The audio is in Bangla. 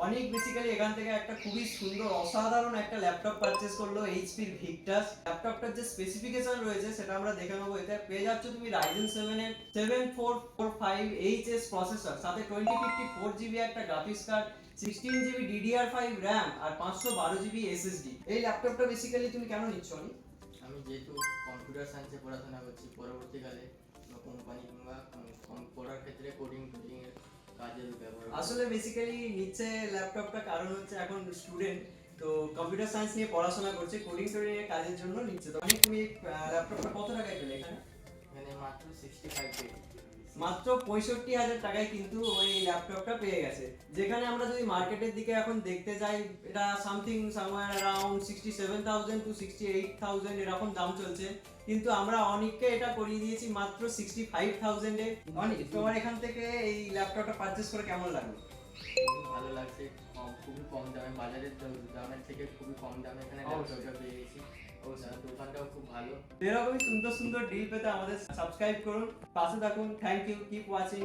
অনেক বেসিক্যালি এখান থেকে একটা খুবই সুন্দর অসাধারণ একটা ল্যাপটপ পারচেজ করলো এইচপির ভিক্টাস। ল্যাপটপটার যে স্পেসিফিকেশন রয়েছে সেটা আমরা দেখে নেবো। এটা পেয়ে যাচ্ছ তুমি Ryzen 7 এর 7445HS প্রসেসর, সাথে 2050 একটা graphics card, 16 GB DDR5 RAM আর 512 GB SSD। এই ল্যাপটপটা বেসিক্যালি তুমি কেন নিচ্ছ? আমি যেহেতু কম্পিউটার সায়েন্সে পড়াশোনা করছি, পরবর্তীকালে কোম্পানি কিংবা পড়ার ক্ষেত্রে কোডিং এর কাজে ব্যবহার আসলে বেসিক্যালি নিচ্ছে ল্যাপটপটা কারণ হচ্ছে এখন স্টুডেন্ট তো কম্পিউটার সায়েন্স নিয়ে পড়াশোনা করছে, কোডিং এর কাজের জন্য নিচ্ছে। তো মানে তুমি ল্যাপটপটা কত টাকায় পেলে এখানে? এখানে মাত্র 65K, মাত্র 65,000 টাকায় কিন্তু ওই ল্যাপটপটা পেয়ে গেছে। যেখানে আমরা যদি মার্কেটের দিকে এখন দেখতে যাই, এটা সামথিং সামওয়্যার অ্যারাউন্ড 67,000 to 68,000 এরকম দাম চলছে, কিন্তু আমরা অনেককে এটা করিয়ে দিয়েছি মাত্র 65,000 এ। অনেক তোমার এখান থেকে এই ল্যাপটপটা পারচেজ করে কেমন লাগলো? খুবই ভালো লাগছে। খুবই কম দামে, বাজারের দামের থেকে খুবই কম দামে এখানে ল্যাপটপটা পেয়ে গেছি। দোকানটাও খুব ভালো। এরকমই সুন্দর সুন্দর ডিল পেতে আমাদের সাবস্ক্রাইব করুন, পাশে থাকুন। Thank you, keep watching.